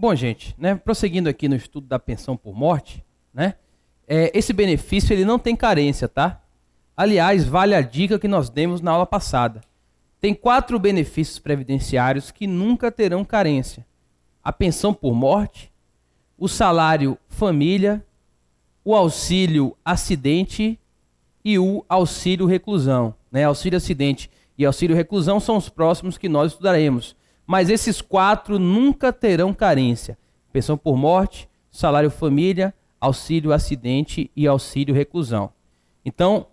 Bom, gente, né, prosseguindo aqui no estudo da pensão por morte, né, esse benefício ele não tem carência, tá? Aliás, vale a dica que nós demos na aula passada. Tem 4 benefícios previdenciários que nunca terão carência: a pensão por morte, o salário família, o auxílio acidente e o auxílio reclusão. Né? Auxílio acidente e auxílio reclusão são os próximos que nós estudaremos. Mas esses 4 nunca terão carência: pensão por morte, salário família, auxílio acidente e auxílio reclusão. Então,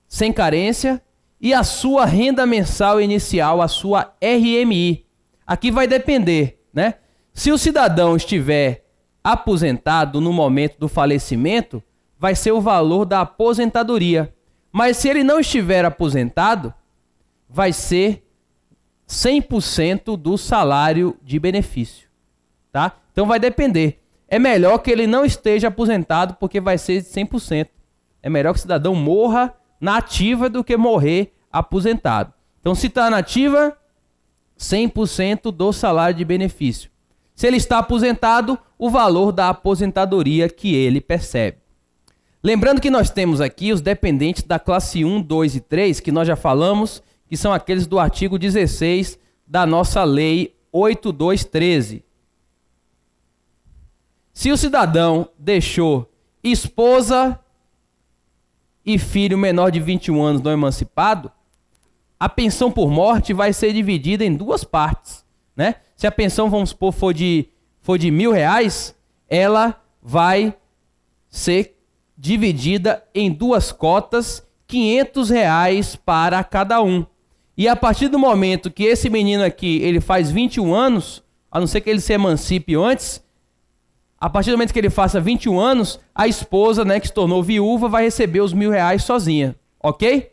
sem carência. E a sua renda mensal inicial, a sua RMI. Aqui vai depender, né? Se o cidadão estiver aposentado no momento do falecimento, vai ser o valor da aposentadoria. Mas se ele não estiver aposentado, vai ser 100% do salário de benefício, tá? Então vai depender. É melhor que ele não esteja aposentado, porque vai ser 100%. É melhor que o cidadão morra na ativa do que morrer aposentado. Então, se está na ativa, 100% do salário de benefício. Se ele está aposentado, o valor da aposentadoria que ele percebe. Lembrando que nós temos aqui os dependentes da classe 1, 2 e 3, que nós já falamos, que são aqueles do artigo 16 da nossa lei 8213. Se o cidadão deixou esposa e filho menor de 21 anos não emancipado, a pensão por morte vai ser dividida em 2 partes, né? Se a pensão, vamos supor, for de R$1.000, ela vai ser dividida em 2 cotas, R$500 para cada um. E a partir do momento que esse menino aqui, ele faz 21 anos, a não ser que ele se emancipe antes, a partir do momento que ele faça 21 anos, a esposa, né, que se tornou viúva, vai receber os R$1.000 sozinha, ok?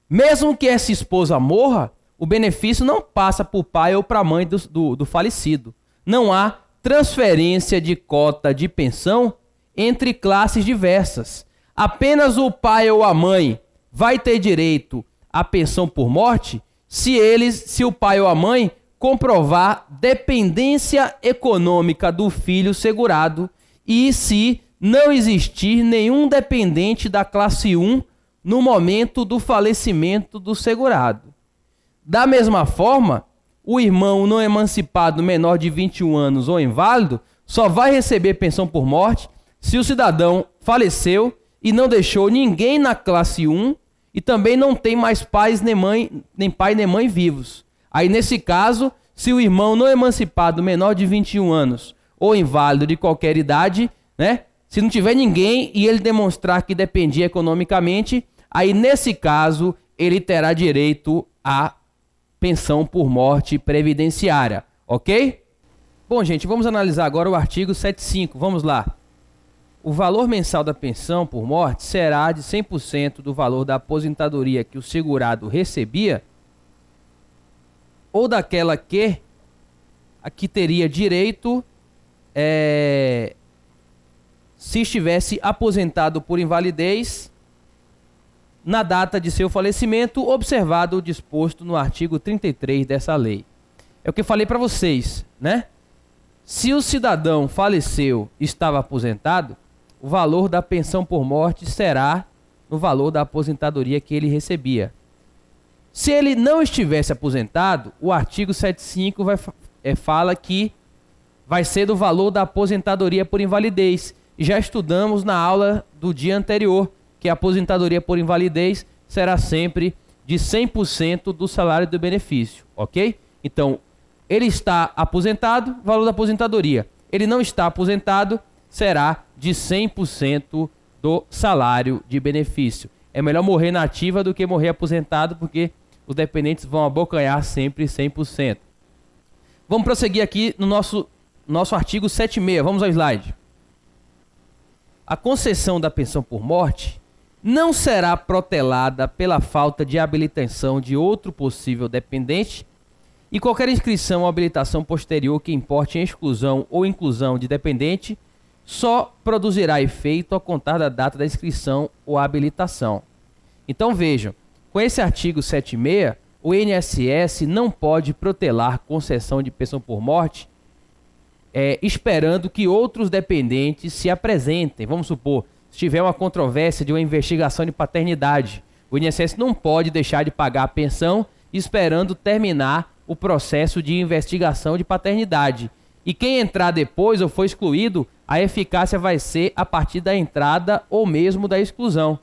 Mesmo que essa esposa morra, o benefício não passa para o pai ou para a mãe do falecido. Não há transferência de cota de pensão entre classes diversas. Apenas o pai ou a mãe vai ter direito à pensão por morte se o pai ou a mãe comprovar dependência econômica do filho segurado e se não existir nenhum dependente da classe 1 no momento do falecimento do segurado. Da mesma forma, o irmão não emancipado menor de 21 anos ou inválido só vai receber pensão por morte se o cidadão faleceu e não deixou ninguém na classe 1 e também não tem mais pais nem pai nem mãe vivos. Aí, nesse caso, se o irmão não emancipado menor de 21 anos ou inválido de qualquer idade, né? Se não tiver ninguém e ele demonstrar que dependia economicamente, aí, nesse caso, ele terá direito à pensão por morte previdenciária, ok? Bom, gente, vamos analisar agora o artigo 75. Vamos lá. O valor mensal da pensão por morte será de 100% do valor da aposentadoria que o segurado recebia ou daquela que teria direito se estivesse aposentado por invalidez na data de seu falecimento, observado o disposto no artigo 33 dessa lei. É o que eu falei para vocês, né? Se o cidadão faleceu e estava aposentado, o valor da pensão por morte será no valor da aposentadoria que ele recebia. Se ele não estivesse aposentado, o artigo 75 fala que vai ser do valor da aposentadoria por invalidez. E já estudamos na aula do dia anterior que a aposentadoria por invalidez será sempre de 100% do salário do benefício, ok? Então, ele está aposentado, valor da aposentadoria. Ele não está aposentado, será de 100% do salário de benefício. É melhor morrer na ativa do que morrer aposentado, porque os dependentes vão abocanhar sempre 100%. Vamos prosseguir aqui no nosso artigo 76. Vamos ao slide. A concessão da pensão por morte não será protelada pela falta de habilitação de outro possível dependente e qualquer inscrição ou habilitação posterior que importe em exclusão ou inclusão de dependente só produzirá efeito ao contar da data da inscrição ou habilitação. Então vejam, com esse artigo 76, o INSS não pode protelar concessão de pensão por morte esperando que outros dependentes se apresentem. Vamos supor, se tiver uma controvérsia de uma investigação de paternidade, o INSS não pode deixar de pagar a pensão esperando terminar o processo de investigação de paternidade. E quem entrar depois ou for excluído, a eficácia vai ser a partir da entrada ou mesmo da exclusão.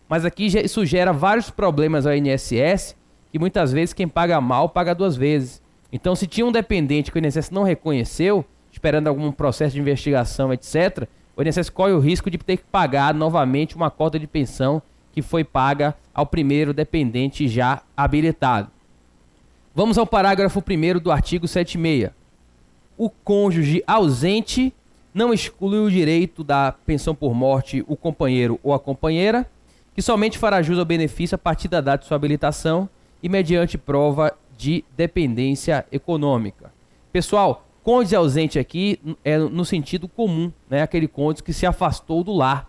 Mas aqui isso gera vários problemas ao INSS, que muitas vezes quem paga mal paga duas vezes. Então, se tinha um dependente que o INSS não reconheceu, esperando algum processo de investigação, etc., o INSS corre o risco de ter que pagar novamente uma cota de pensão que foi paga ao primeiro dependente já habilitado. Vamos ao parágrafo 1º do artigo 76. O cônjuge ausente não exclui o direito da pensão por morte o companheiro ou a companheira, que somente fará jus ao benefício a partir da data de sua habilitação e mediante prova de dependência econômica. Pessoal, cônjuge ausente aqui é no sentido comum, né? Aquele cônjuge que se afastou do lar.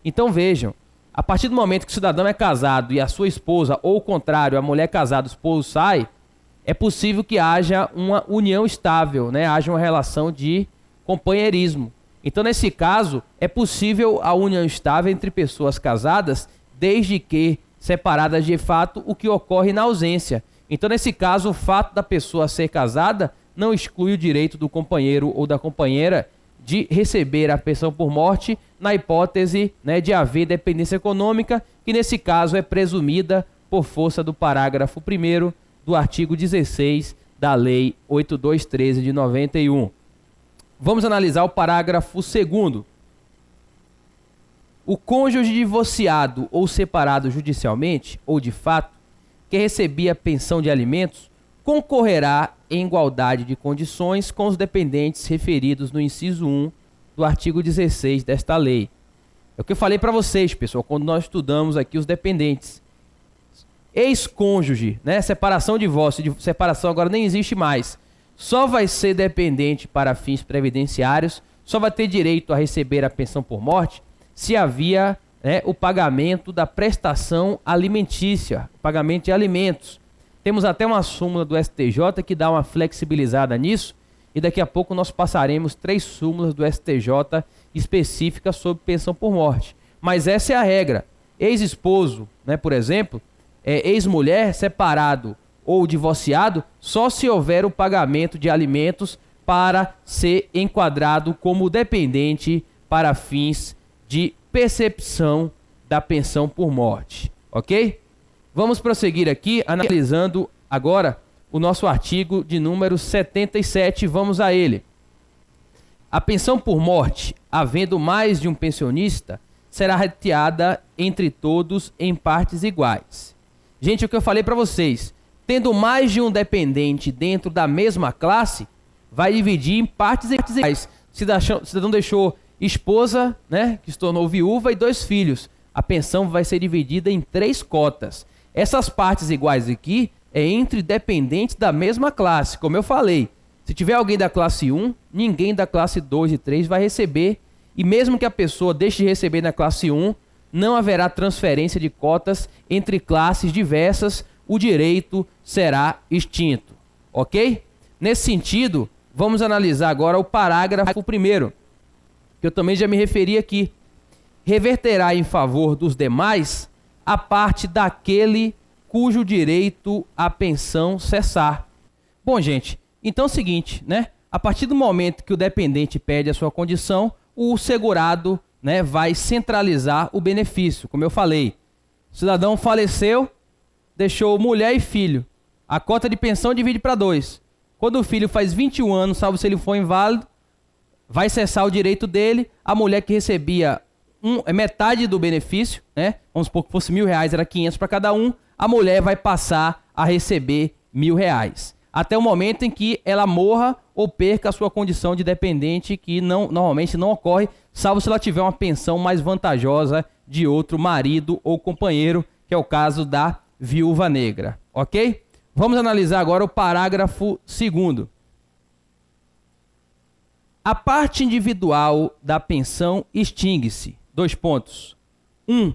Então vejam, a partir do momento que o cidadão é casado e a sua esposa, ou o contrário, a mulher casada, o esposo sai, é possível que haja uma união estável, né? Haja uma relação de companheirismo. Então, nesse caso, é possível a união estável entre pessoas casadas, desde que separadas de fato, o que ocorre na ausência. Então, nesse caso, o fato da pessoa ser casada não exclui o direito do companheiro ou da companheira de receber a pensão por morte, na hipótese, né, de haver dependência econômica, que nesse caso é presumida por força do parágrafo 1º do artigo 16 da Lei 8213 de 91. Vamos analisar o parágrafo 2º. O cônjuge divorciado ou separado judicialmente, ou de fato, que recebia pensão de alimentos, concorrerá em igualdade de condições com os dependentes referidos no inciso 1 do artigo 16 desta lei. É o que eu falei para vocês, pessoal, quando nós estudamos aqui os dependentes. Ex-cônjuge, né? Separação, divórcio, separação agora nem existe mais. Só vai ser dependente para fins previdenciários, só vai ter direito a receber a pensão por morte se havia, né, o pagamento da prestação alimentícia, o pagamento de alimentos. Temos até uma súmula do STJ que dá uma flexibilizada nisso, e daqui a pouco nós passaremos 3 súmulas do STJ específicas sobre pensão por morte. Mas essa é a regra. Ex-esposo, né, por exemplo, ex-mulher, separado ou divorciado, só se houver o pagamento de alimentos para ser enquadrado como dependente para fins de percepção da pensão por morte, ok? Vamos prosseguir aqui analisando agora o nosso artigo de número 77, vamos a ele. A pensão por morte, havendo mais de um pensionista, será rateada entre todos em partes iguais. Gente, o que eu falei para vocês, tendo mais de um dependente dentro da mesma classe, vai dividir em partes iguais. O cidadão deixou esposa, né, que se tornou viúva, e 2 filhos. A pensão vai ser dividida em 3 cotas. Essas partes iguais aqui é entre dependentes da mesma classe, como eu falei. Se tiver alguém da classe 1, ninguém da classe 2 e 3 vai receber. E mesmo que a pessoa deixe de receber na classe 1, não haverá transferência de cotas entre classes diversas, o direito será extinto, ok? Nesse sentido, vamos analisar agora o parágrafo 1º, que eu também já me referi aqui. Reverterá em favor dos demais a parte daquele cujo direito à pensão cessar. Bom, gente, então é o seguinte, né? A partir do momento que o dependente perde a sua condição, o segurado, né, vai centralizar o benefício, como eu falei. O cidadão faleceu, deixou mulher e filho. A cota de pensão divide para 2. Quando o filho faz 21 anos, salvo se ele for inválido, vai cessar o direito dele. A mulher que recebia metade do benefício, né? Vamos supor que fosse R$1.000, era 500 para cada um. A mulher vai passar a receber R$1.000. Até o momento em que ela morra ou perca a sua condição de dependente, que normalmente não ocorre, salvo se ela tiver uma pensão mais vantajosa de outro marido ou companheiro, que é o caso da viúva negra, ok? Vamos analisar agora o parágrafo 2º. A parte individual da pensão extingue-se. 2 pontos. 1.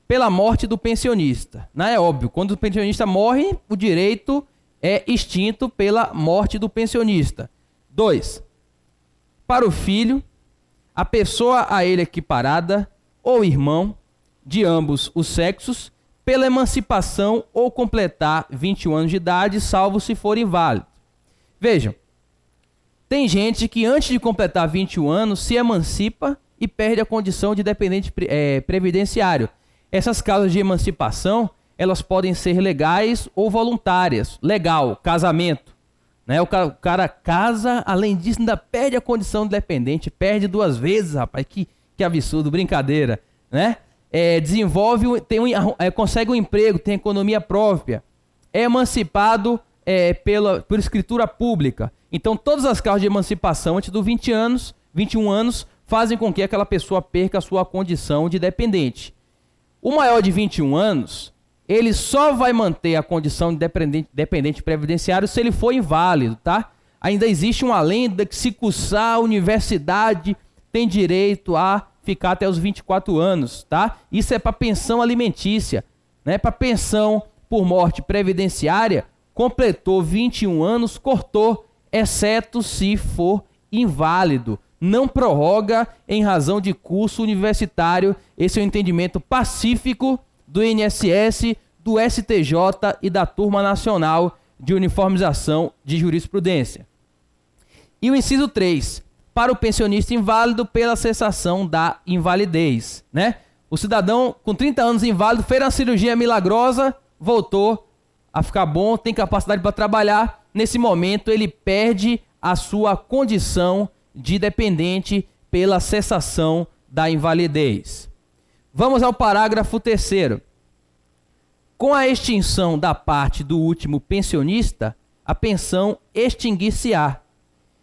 Pela morte do pensionista. Não é óbvio, quando o pensionista morre, o direito é extinto pela morte do pensionista. 2. para o filho, a pessoa a ele equiparada ou irmão de ambos os sexos, pela emancipação ou completar 21 anos de idade, salvo se for inválido. Vejam, tem gente que antes de completar 21 anos se emancipa e perde a condição de dependente previdenciário. Essas causas de emancipação, elas podem ser legais ou voluntárias. Legal, casamento. Né? O cara casa, além disso, ainda perde a condição de dependente. Perde 2 vezes, rapaz. Que absurdo, brincadeira. Né? Desenvolve, consegue um emprego, tem economia própria. É emancipado por escritura pública. Então, todas as causas de emancipação antes dos 21 anos, fazem com que aquela pessoa perca a sua condição de dependente. O maior de 21 anos, ele só vai manter a condição de dependente previdenciário se ele for inválido, tá? Ainda existe uma lenda que se cursar a universidade tem direito a ficar até os 24 anos, tá? Isso é para pensão alimentícia, né? Para pensão por morte previdenciária, completou 21 anos, cortou, exceto se for inválido. Não prorroga em razão de curso universitário. Esse é o entendimento pacífico do INSS, do STJ e da Turma Nacional de Uniformização de Jurisprudência. E o inciso 3, para o pensionista inválido pela cessação da invalidez, né? O cidadão com 30 anos inválido fez uma cirurgia milagrosa, voltou a ficar bom, tem capacidade para trabalhar. Nesse momento ele perde a sua condição de dependente pela cessação da invalidez. Vamos ao parágrafo 3º. Com a extinção da parte do último pensionista, a pensão extinguir-se-á.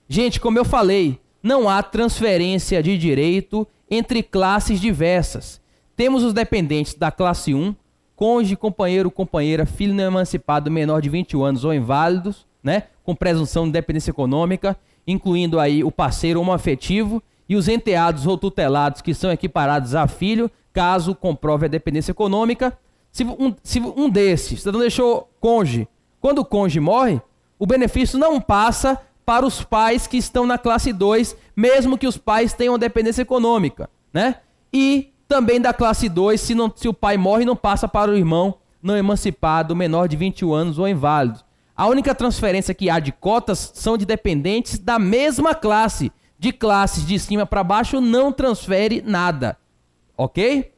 Gente, como eu falei, não há transferência de direito entre classes diversas. Temos os dependentes da classe 1, cônjuge, companheiro, companheira, filho não emancipado menor de 21 anos ou inválidos, né, com presunção de dependência econômica, incluindo aí o parceiro homoafetivo e os enteados ou tutelados que são equiparados a filho, caso comprove a dependência econômica. Se um desses, cidadão deixou cônjuge, quando o cônjuge morre, o benefício não passa para os pais que estão na classe 2, mesmo que os pais tenham dependência econômica, né? E também da classe 2, se o pai morre, não passa para o irmão não emancipado, menor de 21 anos ou inválido. A única transferência que há de cotas são de dependentes da mesma classe. De classes de cima para baixo não transfere nada. Ok?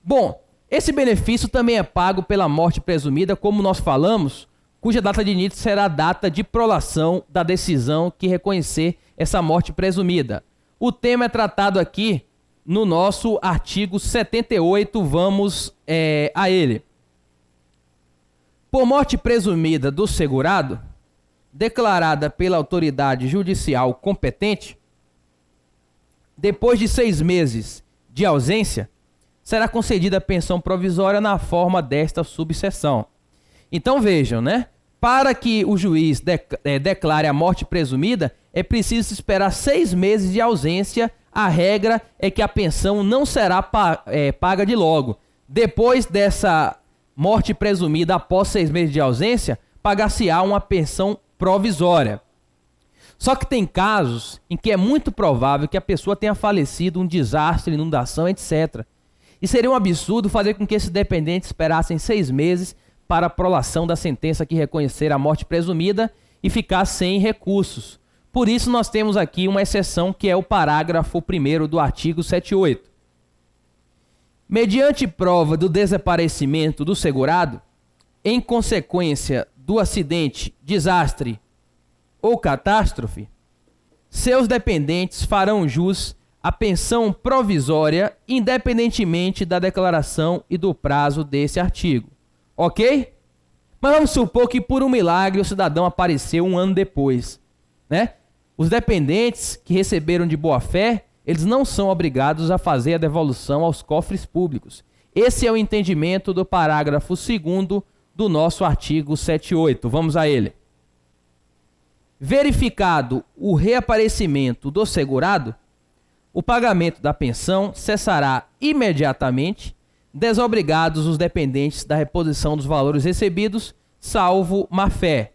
Bom, esse benefício também é pago pela morte presumida, como nós falamos, cuja data de início será a data de prolação da decisão que reconhecer essa morte presumida. O tema é tratado aqui no nosso artigo 78, vamos a ele. Por morte presumida do segurado, declarada pela autoridade judicial competente, depois de 6 meses de ausência, será concedida a pensão provisória na forma desta subseção. Então vejam, né? Para que o juiz declare a morte presumida, é preciso esperar 6 meses de ausência. A regra é que a pensão não será paga de logo. Depois dessa morte presumida após 6 meses de ausência, pagar-se-á uma pensão provisória. Só que tem casos em que é muito provável que a pessoa tenha falecido, um desastre, inundação, etc. E seria um absurdo fazer com que esses dependentes esperassem 6 meses para a prolação da sentença que reconhecer a morte presumida e ficar sem recursos. Por isso nós temos aqui uma exceção, que é o parágrafo 1º do artigo 78. Mediante prova do desaparecimento do segurado, em consequência do acidente, desastre ou catástrofe, seus dependentes farão jus à pensão provisória, independentemente da declaração e do prazo desse artigo. Ok? Mas vamos supor que por um milagre o cidadão apareceu 1 ano depois, né? Os dependentes que receberam de boa fé, eles não são obrigados a fazer a devolução aos cofres públicos. Esse é o entendimento do parágrafo 2º do nosso artigo 78. Vamos a ele. Verificado o reaparecimento do segurado, o pagamento da pensão cessará imediatamente, desobrigados os dependentes da reposição dos valores recebidos, salvo má-fé.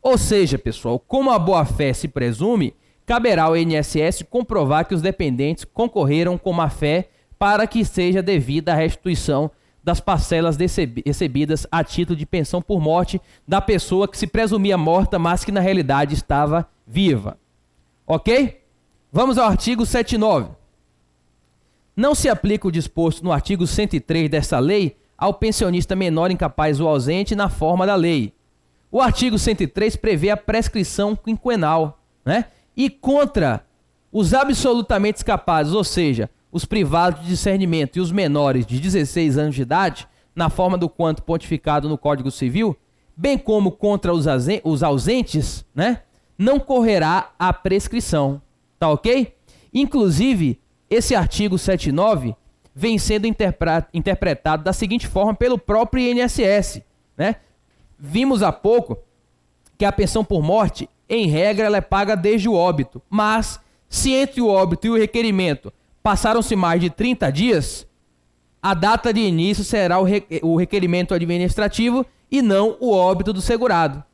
Ou seja, pessoal, como a boa-fé se presume, caberá ao INSS comprovar que os dependentes concorreram com má-fé para que seja devida a restituição das parcelas recebidas a título de pensão por morte da pessoa que se presumia morta, mas que na realidade estava viva. Ok? Vamos ao artigo 79. Não se aplica o disposto no artigo 103 dessa lei ao pensionista menor incapaz ou ausente na forma da lei. O artigo 103 prevê a prescrição quinquenal, né? E contra os absolutamente capazes, ou seja, os privados de discernimento e os menores de 16 anos de idade, na forma do quanto pontificado no Código Civil, bem como contra os ausentes, né? Não correrá a prescrição. Tá ok? Inclusive, esse artigo 79 vem sendo interpretado da seguinte forma pelo próprio INSS, né? Vimos há pouco que a pensão por morte, em regra, ela é paga desde o óbito, mas se entre o óbito e o requerimento passaram-se mais de 30 dias, a data de início será o requerimento administrativo e não o óbito do segurado.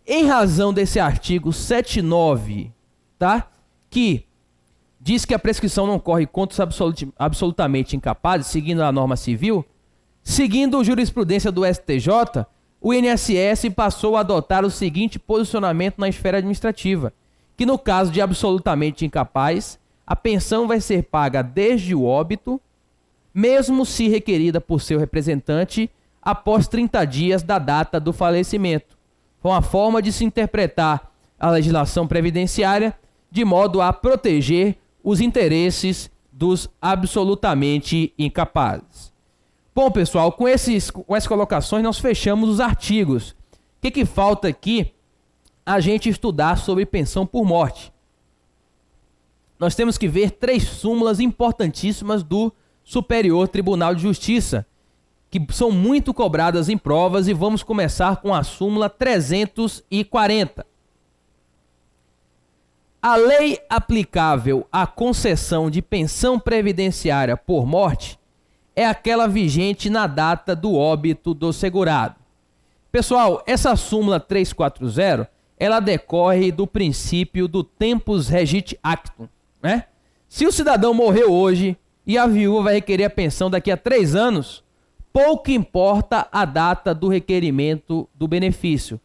Em razão desse artigo 79, tá? Que diz que a prescrição não corre contra os absolutamente incapazes, seguindo a norma civil, seguindo a jurisprudência do STJ, o INSS passou a adotar o seguinte posicionamento na esfera administrativa, que no caso de absolutamente incapaz, a pensão vai ser paga desde o óbito, mesmo se requerida por seu representante, após 30 dias da data do falecimento. Foi uma forma de se interpretar a legislação previdenciária de modo a proteger os interesses dos absolutamente incapazes. Bom, pessoal, com essas colocações nós fechamos os artigos. O que falta aqui? A gente estudar sobre pensão por morte. Nós temos que ver 3 súmulas importantíssimas do Superior Tribunal de Justiça, que são muito cobradas em provas, e vamos começar com a súmula 340. A lei aplicável à concessão de pensão previdenciária por morte é aquela vigente na data do óbito do segurado. Pessoal, essa súmula 340, ela decorre do princípio do tempus regit actum, né? Se o cidadão morreu hoje e a viúva vai requerer a pensão daqui a 3 anos, pouco importa a data do requerimento do benefício.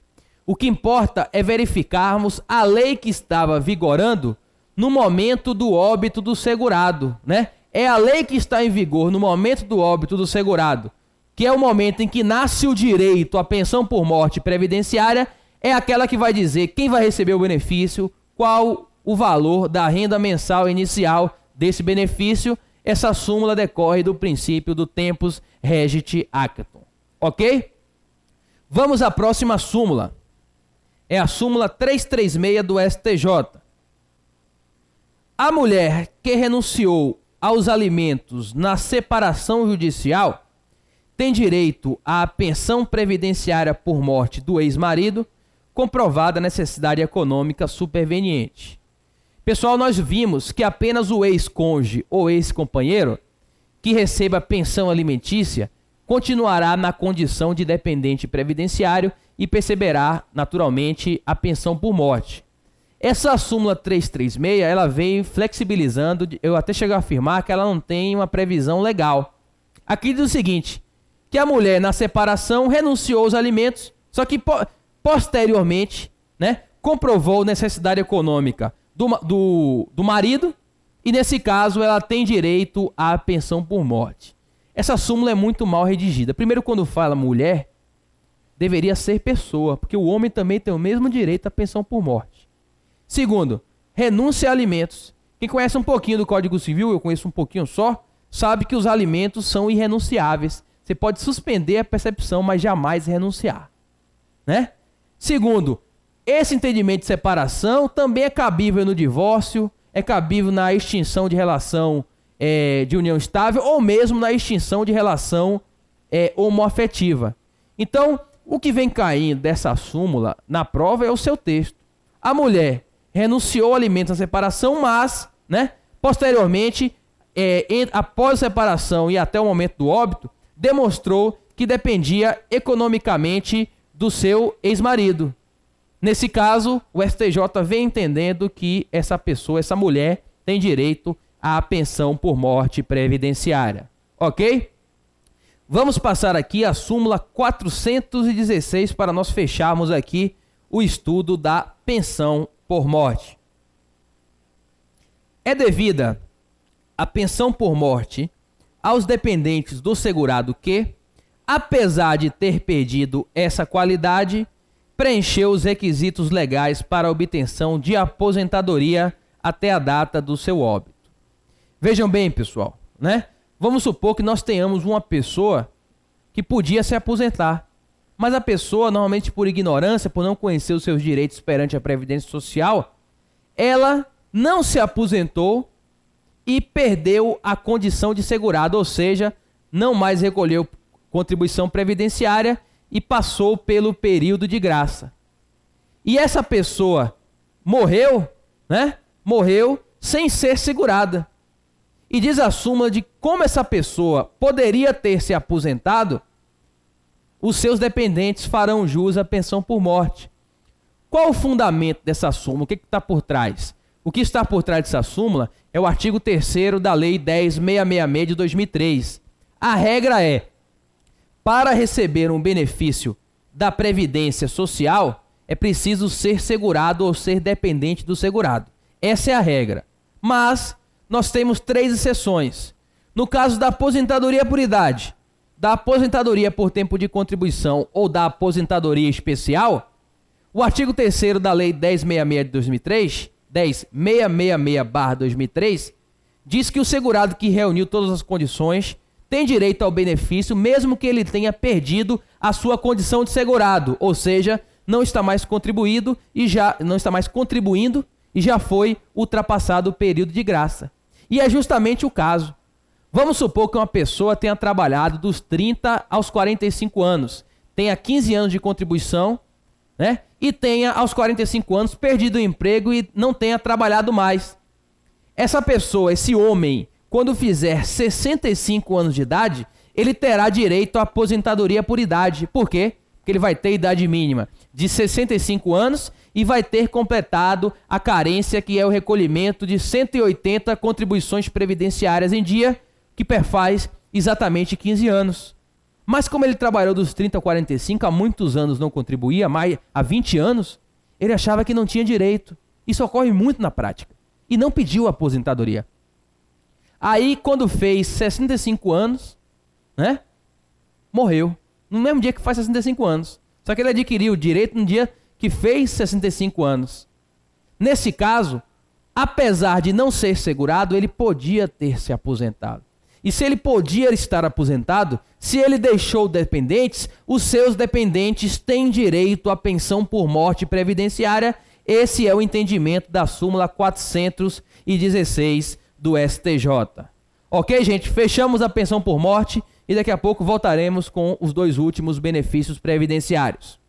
O que importa é verificarmos a lei que estava vigorando no momento do óbito do segurado, né? É a lei que está em vigor no momento do óbito do segurado, que é o momento em que nasce o direito à pensão por morte previdenciária, é aquela que vai dizer quem vai receber o benefício, qual o valor da renda mensal inicial desse benefício. Essa súmula decorre do princípio do tempus regit actum. Ok? Vamos à próxima súmula. É a súmula 336 do STJ. A mulher que renunciou aos alimentos na separação judicial tem direito à pensão previdenciária por morte do ex-marido, comprovada a necessidade econômica superveniente. Pessoal, nós vimos que apenas o ex-cônjuge ou ex-companheiro que receba pensão alimentícia continuará na condição de dependente previdenciário e perceberá, naturalmente, a pensão por morte. Essa súmula 336, ela vem flexibilizando, eu até chego a afirmar que ela não tem uma previsão legal. Aqui diz o seguinte, que a mulher na separação renunciou aos alimentos, só que posteriormente, né, comprovou necessidade econômica do marido, e nesse caso ela tem direito à pensão por morte. Essa súmula é muito mal redigida. Primeiro, quando fala mulher, deveria ser pessoa, porque o homem também tem o mesmo direito à pensão por morte. Segundo, renúncia a alimentos. Quem conhece um pouquinho do Código Civil, eu conheço um pouquinho só, sabe que os alimentos são irrenunciáveis. Você pode suspender a percepção, mas jamais renunciar, né? Segundo, esse entendimento de separação também é cabível no divórcio, é cabível na extinção de relação de união estável ou mesmo na extinção de relação homoafetiva. Então, o que vem caindo dessa súmula na prova é o seu texto. A mulher renunciou ao alimento na separação, mas, né, posteriormente, após a separação e até o momento do óbito, demonstrou que dependia economicamente do seu ex-marido. Nesse caso, o STJ vem entendendo que essa pessoa, essa mulher, tem direito à pensão por morte previdenciária. Ok? Vamos passar aqui a súmula 416 para nós fecharmos aqui o estudo da pensão por morte. É devida a pensão por morte aos dependentes do segurado que, apesar de ter perdido essa qualidade, preencheu os requisitos legais para a obtenção de aposentadoria até a data do seu óbito. Vejam bem, pessoal, né? Vamos supor que nós tenhamos uma pessoa que podia se aposentar, mas a pessoa, normalmente por ignorância, por não conhecer os seus direitos perante a Previdência Social, ela não se aposentou e perdeu a condição de segurado, ou seja, não mais recolheu contribuição previdenciária e passou pelo período de graça. E essa pessoa morreu, né? Morreu sem ser segurada. E diz a súmula de como essa pessoa poderia ter se aposentado, os seus dependentes farão jus à pensão por morte. Qual o fundamento dessa súmula? O que está por trás? O que está por trás dessa súmula é o artigo 3º da Lei 10.666 de 2003. A regra é: para receber um benefício da Previdência Social, é preciso ser segurado ou ser dependente do segurado. Essa é a regra. Mas nós temos 3 exceções. No caso da aposentadoria por idade, da aposentadoria por tempo de contribuição ou da aposentadoria especial, o artigo 3º da Lei 10.666 de 2003, 10.666/2003, diz que o segurado que reuniu todas as condições tem direito ao benefício, mesmo que ele tenha perdido a sua condição de segurado, ou seja, não está mais contribuindo e já foi ultrapassado o período de graça. E é justamente o caso. Vamos supor que uma pessoa tenha trabalhado dos 30 aos 45 anos, tenha 15 anos de contribuição, né? E tenha aos 45 anos perdido o emprego e não tenha trabalhado mais. Essa pessoa, esse homem, quando fizer 65 anos de idade, ele terá direito à aposentadoria por idade. Por quê? Porque ele vai ter idade mínima de 65 anos e vai ter completado a carência, que é o recolhimento de 180 contribuições previdenciárias em dia, que perfaz exatamente 15 anos. Mas como ele trabalhou dos 30 a 45, há muitos anos não contribuía, mais há 20 anos, ele achava que não tinha direito. Isso ocorre muito na prática. E não pediu aposentadoria. Aí, quando fez 65 anos, né, morreu. No mesmo dia que faz 65 anos. Só que ele adquiriu o direito no dia que fez 65 anos. Nesse caso, apesar de não ser segurado, ele podia ter se aposentado. E se ele podia estar aposentado, se ele deixou dependentes, os seus dependentes têm direito à pensão por morte previdenciária. Esse é o entendimento da súmula 416 do STJ. Ok, gente? Fechamos a pensão por morte e daqui a pouco voltaremos com os 2 últimos benefícios previdenciários.